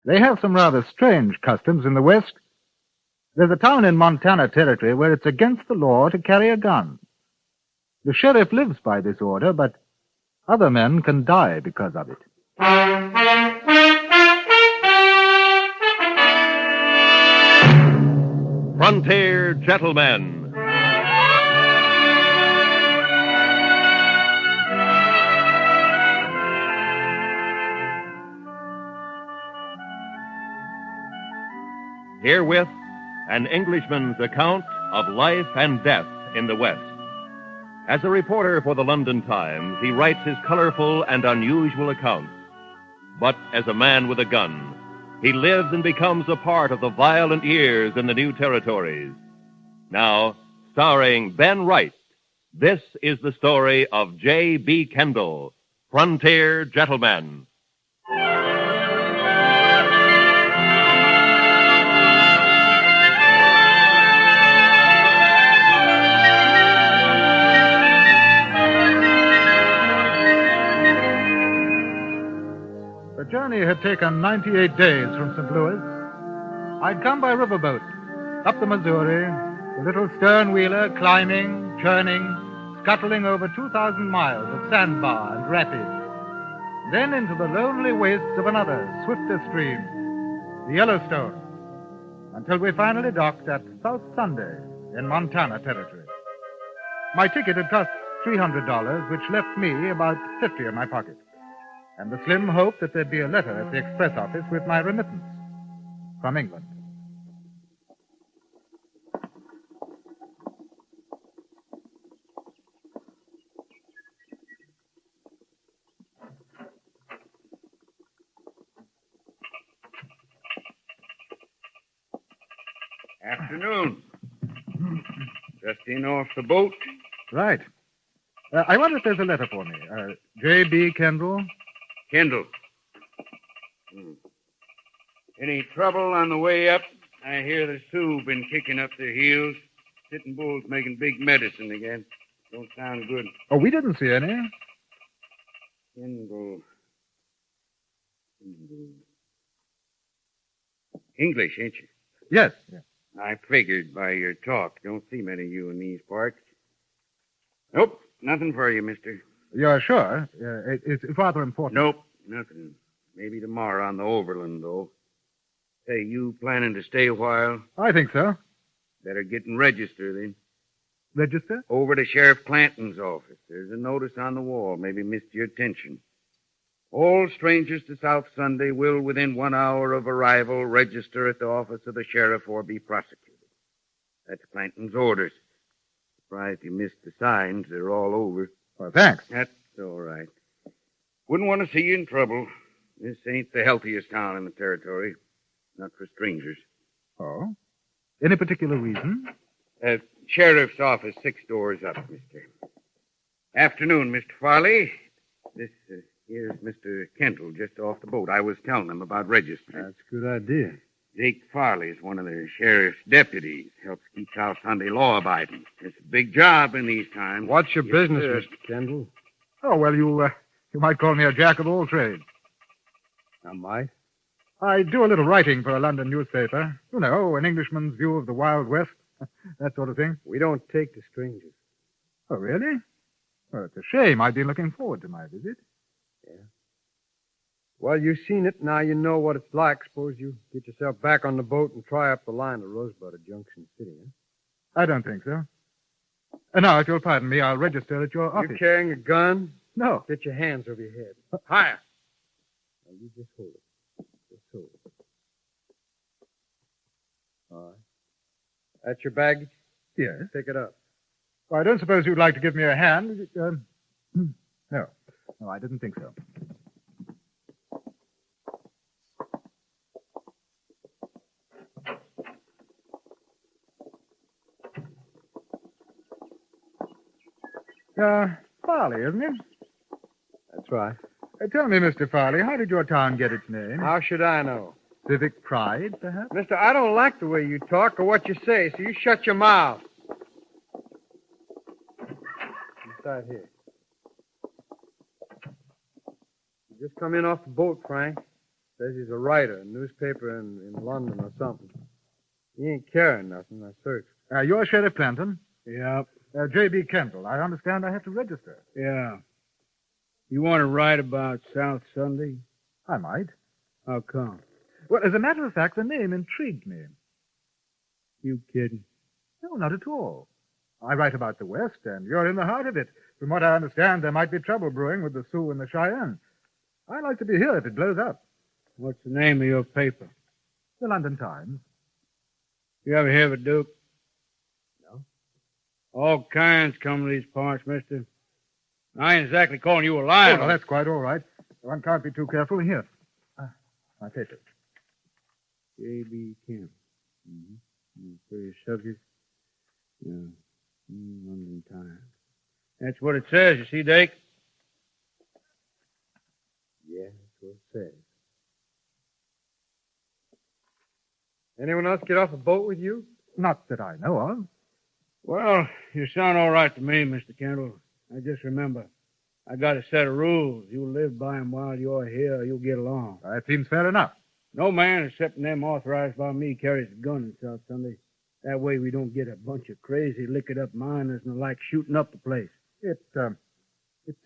They have some rather strange customs in the West. There's a town in Montana Territory where it's against the law to carry a gun. The sheriff lives by this order, but other men can die because of it. Frontier Gentlemen. Herewith, an Englishman's account of life and death in the West. As a reporter for the London Times, he writes his colorful and unusual accounts. But as a man with a gun, he lives and becomes a part of the violent years in the new territories. Now, starring Ben Wright, this is the story of J.B. Kendall, Frontier Gentleman. The journey had taken 98 days from St. Louis. I'd come by riverboat, up the Missouri, the little stern wheeler climbing, churning, scuttling over 2,000 miles of sandbar and rapids. Then into the lonely wastes of another, swifter stream, the Yellowstone, until we finally docked at South Sunday in Montana Territory. My ticket had cost $300, which left me about $50 in my pocket, and the slim hope that there'd be a letter at the express office with my remittance from England. Afternoon. Just in off the boat. Right. I wonder if there's a letter for me. J.B. Kendall. Kendall. Any trouble on the way up? I hear the Sioux been kicking up their heels. Sitting Bull's making big medicine again. Don't sound good. Oh, we didn't see any. Kendall. English, ain't you? Yes. I figured by your talk. Don't see many of you in these parts. Nope, nothing for you, mister. You're sure? It's rather important. Nope, nothing. Maybe tomorrow on the Overland, though. Say, you planning to stay a while? I think so. Better get and register, then. Register? Over to Sheriff Clanton's office. There's a notice on the wall. Maybe missed your attention. All strangers to South Sunday will, within 1 hour of arrival, register at the office of the sheriff or be prosecuted. That's Clanton's orders. Surprised you missed the signs. They're all over. Well, thanks. That's all right. Wouldn't want to see you in trouble. This ain't the healthiest town in the territory. Not for strangers. Oh? Any particular reason? Sheriff's office, 6 doors up, mister. Afternoon, Mr. Farley. This here's Mr. Kendall just off the boat. I was telling him about registering. That's a good idea. Jake Farley's one of the sheriff's deputies. Helps keep South Sunday law-abiding. It's a big job in these times. What's your Yes, business, sir. Mr. Kendall? Oh, well, you might call me a jack of all trades. I might. I do a little writing for a London newspaper. You know, an Englishman's view of the Wild West. That sort of thing. We don't take to strangers. Oh, really? Well, it's a shame. I've been looking forward to my visit. Well, you've seen it. Now you know what it's like. Suppose you get yourself back on the boat and try up the line to Rosebud at Junction City, huh? I don't think so. Now, if you'll pardon me, I'll register at your office. You carrying a gun? No. Get your hands over your head. Higher. Now, you just hold it. Just hold it. All right. That's your baggage? Yes. Pick it up. Well, I don't suppose you'd like to give me a hand. No. No, I didn't think so. Farley, isn't it? That's right. Tell me, Mr. Farley, how did your town get its name? How should I know? Civic pride, perhaps? Mister, I don't like the way you talk or what you say, so you shut your mouth. Inside here. You just come in off the boat, Frank. Says he's a writer, a newspaper in London or something. He ain't carrying nothing. I searched. You're Sheriff Clanton. Yeah, J.B. Kendall. I understand I have to register. yeah. You want to write about South Sunday? I might. How come? Well, as a matter of fact, the name intrigued me. You kidding? No, not at all. I write about the West, and you're in the heart of it. From what I understand, there might be trouble brewing with the Sioux and the Cheyenne. I'd like to be here if it blows up. What's the name of your paper? The London Times. You ever hear of it, Duke? No. All kinds come to these parts, mister. I ain't exactly calling you a liar. Oh, no, that's quite all right. One can't be too careful. Here. My paper. J.B. Kemp. For your subject? Yeah. London Times. That's what it says, you see, Dake? Yeah, that's what it says. Anyone else get off a boat with you? Not that I know of. Well, you sound all right to me, Mr. Kendall. I just remember, I got a set of rules. You'll live by 'em while you're here, or you'll get along. That seems fair enough. No man except them authorized by me carries a gun in South Sunday. That way we don't get a bunch of crazy, liquored-up miners and the like shooting up the place. It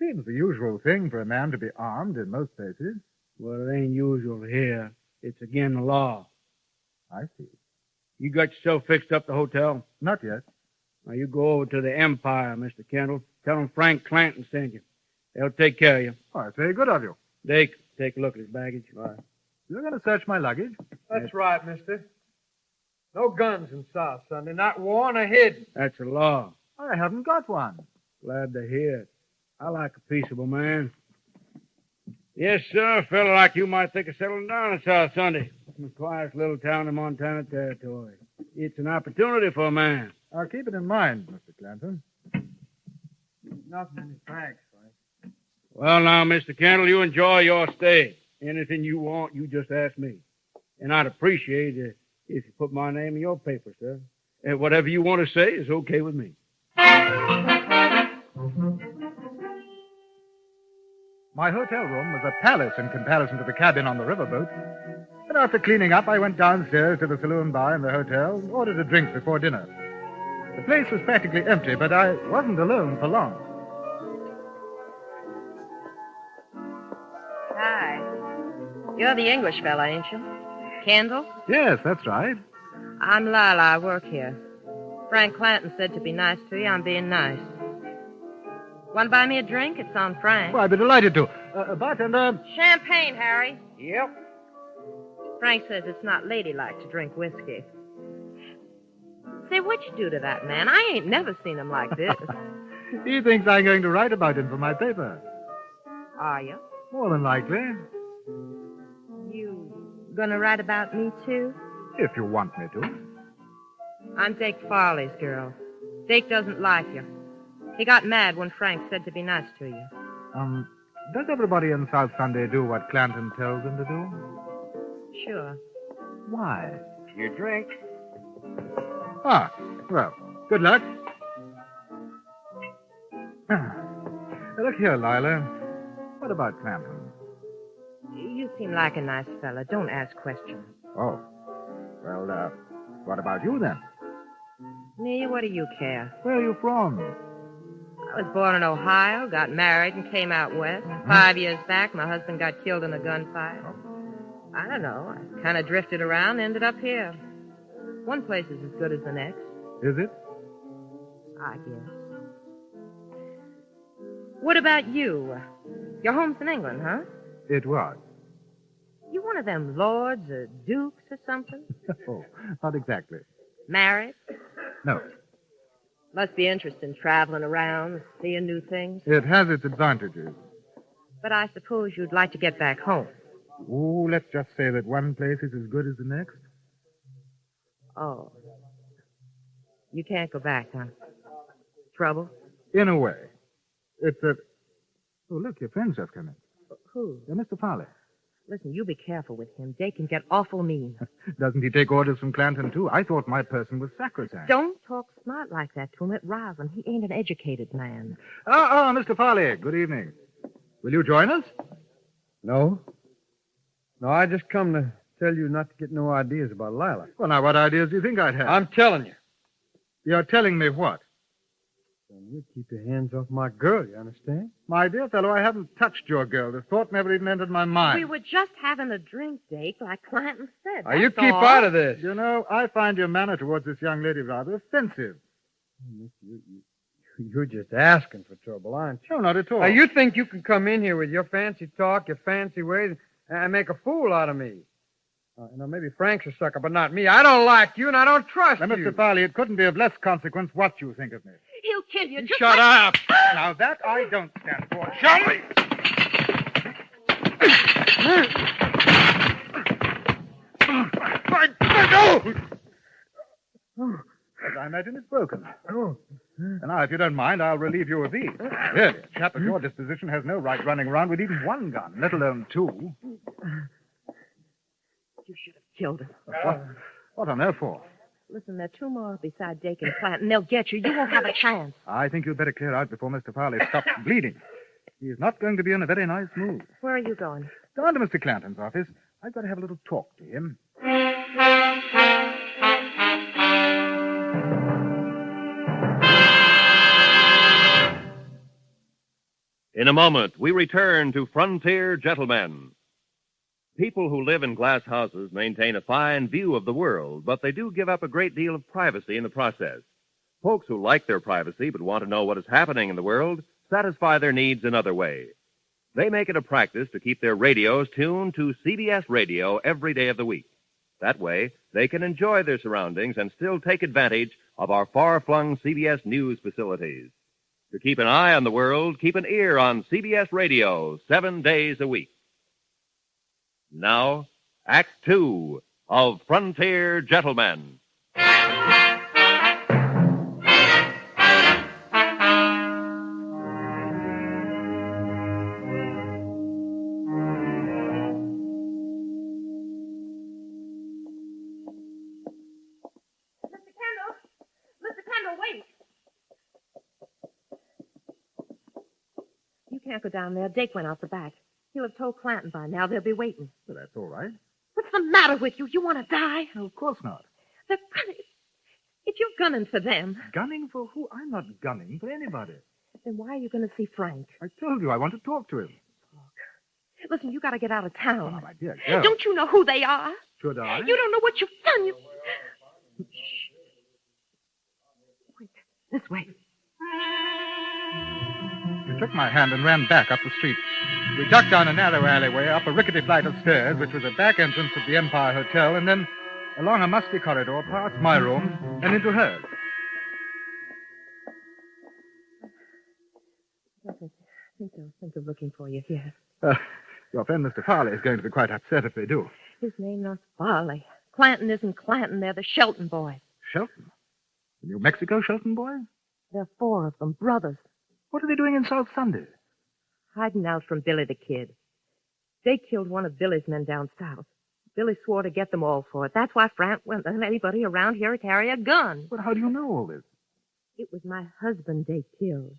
seems the usual thing for a man to be armed in most places. Well, it ain't usual here. It's again the law. I see. You got yourself fixed up the hotel? Not yet. Now, you go over to the Empire, Mr. Kendall. Tell them Frank Clanton sent you. They'll take care of you. Oh, that's very good of you. Dake, take a look at his baggage. Right. You're going to search my luggage? That's right, mister. No guns in South Sunday, not worn or hidden. That's the law. I haven't got one. Glad to hear it. I like a peaceable man. Yes, sir. A fellow like you might think of settling down in South Sunday. The quietest little town in Montana Territory. It's an opportunity for a man. I'll keep it in mind, Mr. Clanton. Nothing in his bags, Frank. Well, now, Mr. Kendall, you enjoy your stay. Anything you want, you just ask me. And I'd appreciate it if you put my name in your paper, sir. And whatever you want to say is okay with me. My hotel room was a palace in comparison to the cabin on the riverboat. And after cleaning up, I went downstairs to the saloon bar in the hotel and ordered a drink before dinner. The place was practically empty, but I wasn't alone for long. Hi. You're the English fella, ain't you? Kendall? Yes, that's right. I'm Lila. I work here. Frank Clanton said to be nice to you. I'm being nice. Want to buy me a drink? It's on Frank. Well, I'd be delighted to. Bartender. Champagne, Harry. Yep. Frank says it's not ladylike to drink whiskey. Say, what'd you do to that man? I ain't never seen him like this. He thinks I'm going to write about him for my paper. Are you? More than likely. You gonna write about me, too? If you want me to. I'm Dake Farley's girl. Dake doesn't like you. He got mad when Frank said to be nice to you. Does everybody in South Sunday do what Clanton tells them to do? Sure. Why? Your drink. Ah, well, good luck. Look here, Lila. What about Clanton? You seem like a nice fella. Don't ask questions. Oh. Well, what about you then? Me, what do you care? Where are you from? I was born in Ohio, got married, and came out west. 5 years back, my husband got killed in a gunfight. I don't know. I kind of drifted around, ended up here. One place is as good as the next. Is it? I guess. What about you? Your home's in England, huh? It was. You one of them lords or dukes or something? Oh, not exactly. Married? No. Must be interesting traveling around, seeing new things. It has its advantages. But I suppose you'd like to get back home. Oh, let's just say that one place is as good as the next. Oh. You can't go back, huh? Trouble? In a way. It's a... Oh, look, your friend's just come in. Who? Mr. Farley. Listen, you be careful with him. They can get awful mean. Doesn't he take orders from Clanton, too? I thought my person was sacrosanct. Don't talk smart like that to him. It riles him. He ain't an educated man. Mr. Farley, good evening. Will you join us? No? No, I just come to tell you not to get no ideas about Lila. Well, now, what ideas do you think I'd have? I'm telling you. You're telling me what? Son, you keep your hands off my girl, you understand? My dear fellow, I haven't touched your girl. The thought never even entered my mind. We were just having a drink, Dake, like Clanton said. Now, you that's keep all. out of this. You know, I find your manner towards this young lady rather offensive. You're just asking for trouble, aren't you? No, not at all. Now, you think you can come in here with your fancy talk, your fancy ways, and make a fool out of me. Maybe Frank's a sucker, but not me. I don't like you, and I don't trust Now, you. Mr. Farley, it couldn't be of less consequence what you think of me. He'll kill you. Just Shut up! Now, that I don't stand for. Show me! As I imagine, it's broken. And now, if you don't mind, I'll relieve you of these. Really, a chap of your disposition has no right running around with even one gun, let alone two. You should have killed him. What on earth for? Listen, there are two more beside Dake and Clanton. They'll get you. You won't have a chance. I think you'd better clear out before Mr. Farley stops bleeding. He's not going to be in a very nice mood. Where are you going? Down to Mr. Clanton's office. I've got to have a little talk to him. In a moment, we return to Frontier Gentlemen. People who live in glass houses maintain a fine view of the world, but they do give up a great deal of privacy in the process. Folks who like their privacy but want to know what is happening in the world satisfy their needs another way. They make it a practice to keep their radios tuned to CBS Radio every day of the week. That way, they can enjoy their surroundings and still take advantage of our far-flung CBS News facilities. To keep an eye on the world, keep an ear on CBS Radio 7 days a week. Now, Act 2 of Frontier Gentlemen. Mr. Kendall, wait. You can't go down there. Dake went out the back. He'll have told Clanton by now. They'll be waiting. Well, that's all right. What's the matter with you? You want to die? No, of course not. They're gunning. If you're gunning for them, Gunning for who? I'm not gunning for anybody. then why are you going to see Frank? I told you I want to talk to him. Listen, you got to get out of Oh, town. my dear girl. Don't you know who they are? Should I? You don't know what you've done. You... Wait, this way. He took my hand and ran back up the street. We ducked down a narrow alleyway, up a rickety flight of stairs, which was a back entrance of the Empire Hotel, and then along a musty corridor past my room and into hers. I think they'll think of looking for you here. Your friend Mr. Farley is going to be quite upset if they do. His name not Farley. Clanton isn't Clanton. They're the Shelton boys. Shelton? The New Mexico Shelton boys? There are 4 of them, brothers, What are they doing in South Sunday? hiding out from Billy the Kid. They killed one of Billy's men down south. Billy swore to get them all for it. That's why Frank wouldn't let anybody around here carry a gun. But how do you know all this? It was my husband they killed.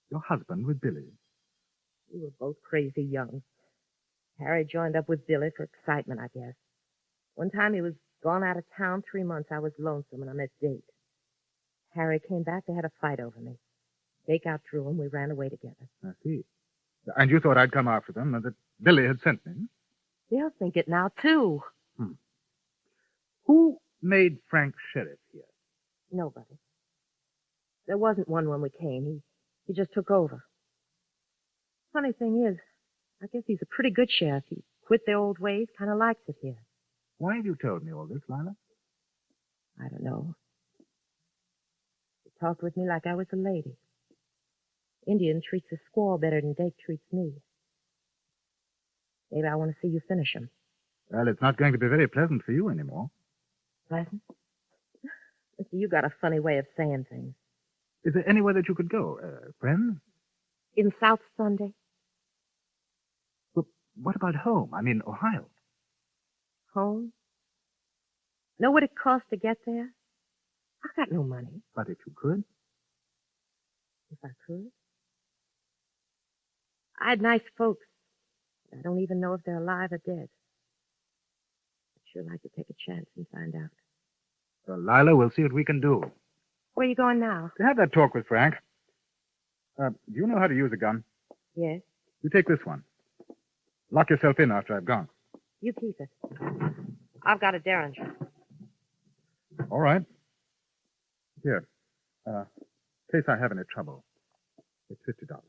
Your husband with Billy. We were both crazy young. Harry joined up with Billy for excitement, I guess. One time he was gone out of town 3 months. I was lonesome, and I met Dake. Harry came back. They had a fight over me. Dake outdrew him. We ran away together. I see. And you thought I'd come after them and that Billy had sent me? They'll think it now, too. Who made Frank sheriff here? Nobody. There wasn't one when we came. He just took over. Funny thing is, I guess he's a pretty good sheriff. He quit the old ways, kind of likes it here. Why have you told me all this, Lila? I don't know. He talked with me like I was a lady. Indian treats a squaw better than Dake treats me. Maybe I want to see you finish him. Well, it's not going to be very pleasant for you anymore. Pleasant? Listen, you got a funny way of saying things. Is there anywhere that you could go? Friends? In South Sunday? Well, what about home? I mean, Ohio. Home? Know what it costs to get there? I got no money. But if you could? If I could. I had nice folks. I don't even know if they're alive or dead. sure like to take a chance and find out. Well, Lila, we'll see what we can do. Where are you going now? To have that talk with Frank. Do you know how to use a gun? Yes. You take this one. Lock yourself in after I've gone. You keep it. I've got a Derringer. All right. Here. In case I have any trouble. It's $50.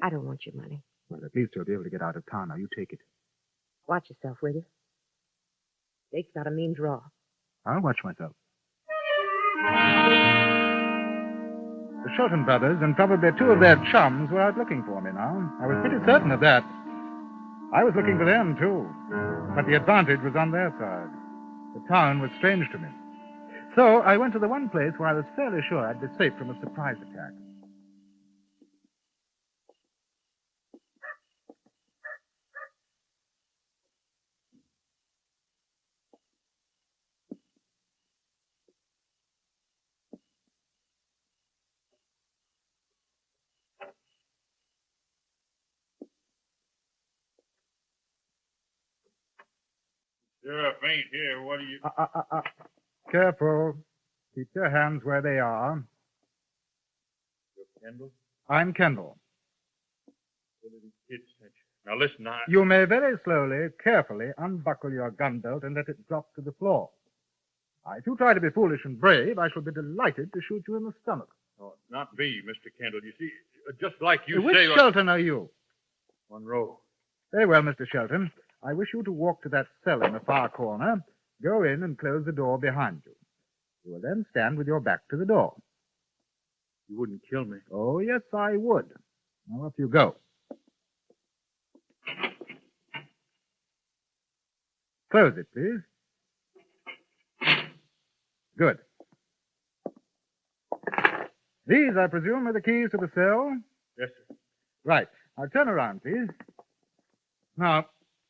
I don't want your money. Well, at least you'll be able to get out of town. Now, you take it. Watch yourself, will you? Jake's got a mean draw. I'll watch myself. The Shelton brothers and probably two of their chums were out looking for me now. I was pretty certain of that. I was looking for them, too. But the advantage was on their side. The town was strange to me. So I went to the one place where I was fairly sure I'd be safe from a surprise attack. Sheriff ain't here. What do you... Careful. Keep your hands where they are. You're Kendall? I'm Kendall. What did the kid sent you? Now, listen, You may very slowly, carefully unbuckle your gun belt and let it drop to the floor. Now, if you try to be foolish and brave, I shall be delighted to shoot you in the stomach. Oh, not me, Mr. Kendall. You see, just like you Which say... Shelton are you? Monroe. Very well, Mr. Shelton. I wish you to walk to that cell in the far corner, go in and close the door behind you. You will then stand with your back to the door. You wouldn't kill me. Oh, yes, I would. Now, off you go. Close it, please. Good. These, I presume, are the keys to the cell? Yes, sir. Right. Now, turn around, please. Now,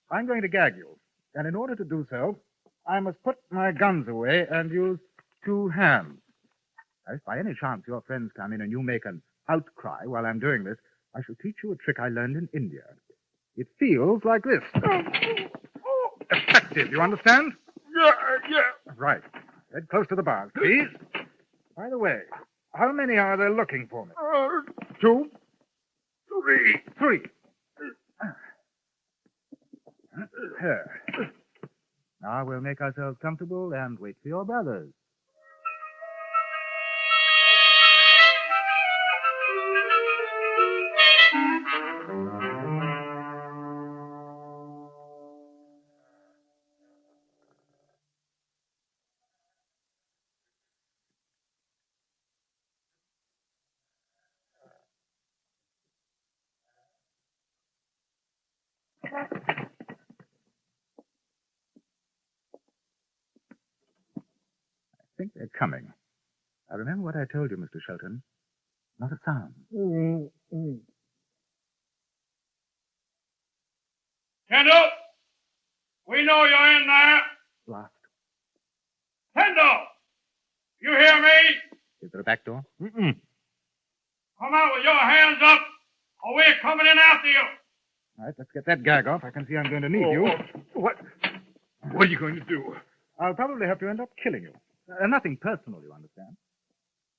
I'm going to gag you. And in order to do so, I must put my guns away and use two hands. Now, if by any chance your friends come in and you make an outcry while I'm doing this, I shall teach you a trick I learned in India. It feels like this. Effective, you understand? Yeah. Right. Head close to the bars, please. By the way, how many are there looking for me? 2? 3. Here. Now we'll make ourselves comfortable and wait for your brothers. I think they're coming. Now remember what I told you, Mr. Shelton. Not a sound. Kendall! We know you're in there. Locked. Kendall! You hear me? Is there a back door? Come out with your hands up, or we're coming in after you. All right, let's get that gag off. I can see I'm going to need you. What are you going to do? I'll probably have to end up killing you. Nothing personal, you understand.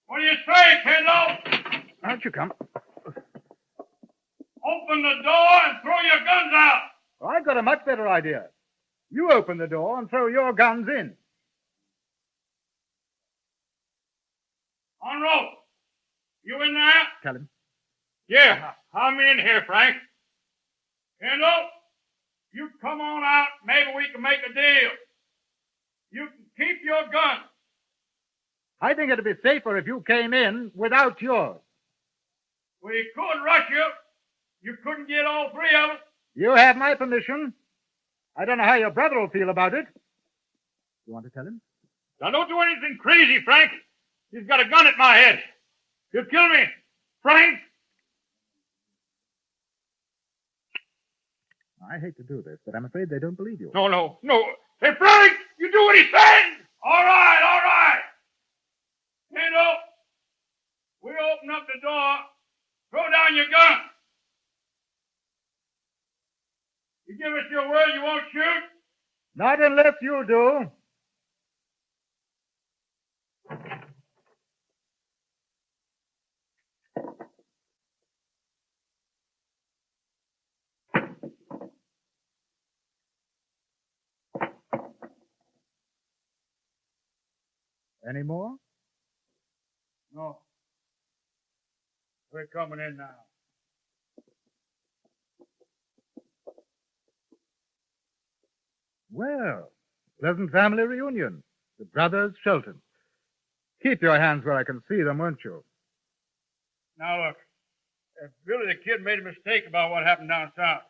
What do you say, Kendall? Out you come. Open the door and throw your guns out. I've got a much better idea. You open the door and throw your guns in. Monroe, you in there? Tell him. Yeah, I'm in here, Frank. Kendall, you come on out. Maybe we can make a deal. You can keep your gun. I think it'd be safer if you came in without yours. We could rush you. You couldn't get all three of us. You have my permission. I don't know how your brother will feel about it. You want to tell him? Now, don't do anything crazy, Frank. He's got a gun at my head. He'll kill me. Frank! I hate to do this, but I'm afraid they don't believe you. No. Hey, Frank! You do what he says! All right. Kendall, we open up the door. Throw down your gun. You give us your word you won't shoot? Not unless you do. Any more? No. We're coming in now. Well, pleasant family reunion. The brothers Shelton. Keep your hands where I can see them, won't you? Now, look. Billy the Kid made a mistake about what happened down south.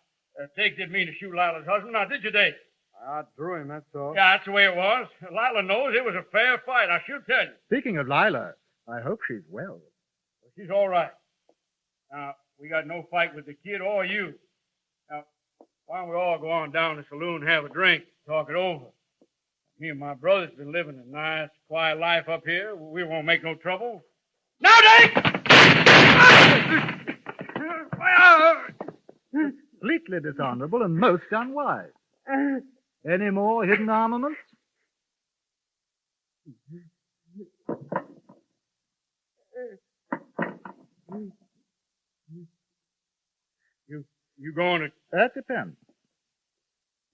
Tate didn't mean to shoot Lila's husband. Now, did you, Tate? I drew him, that's all. Yeah, that's the way it was. Lila knows it was a fair fight. I should tell you. Speaking of Lila, I hope she's well. She's all right. Now, we got no fight with the kid or you. Now, why don't we all go on down to the saloon and have a drink, talk it over? Me and my brother's been living a nice, quiet life up here. We won't make no trouble. Now, Dave! Completely dishonorable and most unwise. Any more hidden armaments? You going to... That depends.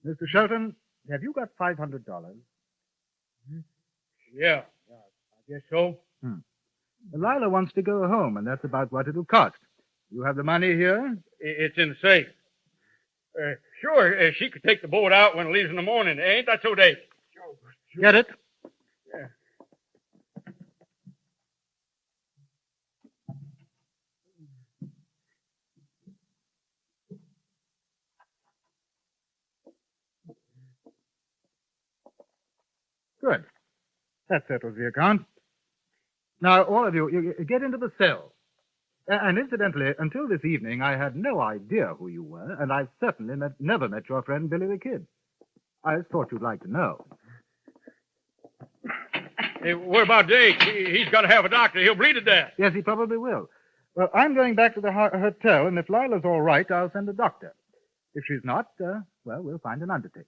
Mr. Shelton, have you got $500? Yeah, I guess so. Lila wants to go home, and that's about what it'll cost. You have the money here? It's in the safe. Sure, she could take the boat out when it leaves in the morning. Ain't that so, Dave? Sure. Get it? Yeah. Good. That settles the account. Now, all of you get into the cell. And incidentally, until this evening, I had no idea who you were, and I certainly never met your friend Billy the Kid. I thought you'd like to know. Hey, what about Dave? He's got to have a doctor. He'll bleed to death. Yes, he probably will. Well, I'm going back to the hotel, and if Lila's all right, I'll send a doctor. If she's not, well, we'll find an undertaker.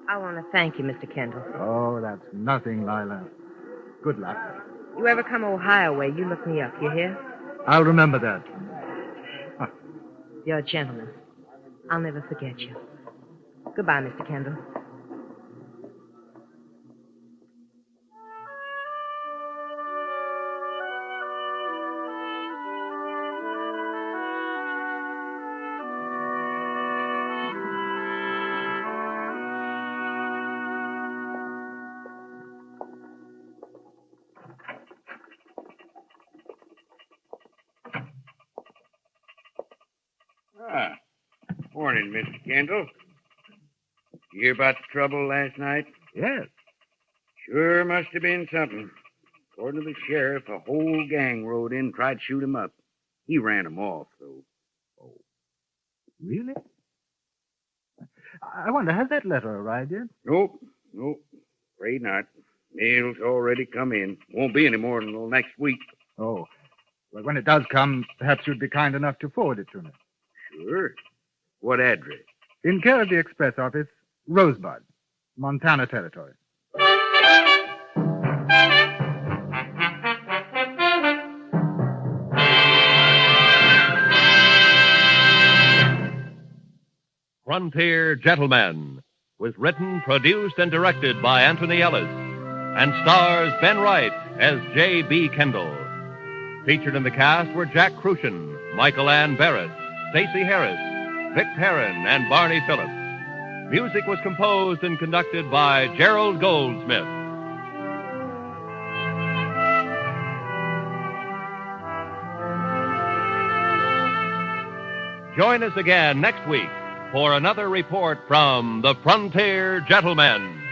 I want to thank you, Mr. Kendall. Oh, that's nothing, Lila. Good luck. You ever come Ohio way, you look me up, you hear? I'll remember that. You're a gentleman. I'll never forget you. Goodbye, Mr. Kendall. Morning, Mr. Kendall. You hear about the trouble last night? Yes. Sure must have been something. According to the sheriff, a whole gang rode in and tried to shoot him up. He ran them off, though. Oh. Really? I wonder, has that letter arrived yet? Nope. Afraid not. Mail's already come in. Won't be any more until next week. Oh. Well, when it does come, perhaps you'd be kind enough to forward it to me. Sure. What address? In care of the express office, Rosebud, Montana Territory. Frontier Gentlemen was written, produced, and directed by Anthony Ellis and stars Ben Wright as J.B. Kendall. Featured in the cast were Jack Crucian, Michael Ann Barrett, Stacey Harris, Vic Perrin, and Barney Phillips. Music was composed and conducted by Gerald Goldsmith. Join us again next week for another report from the Frontier Gentlemen.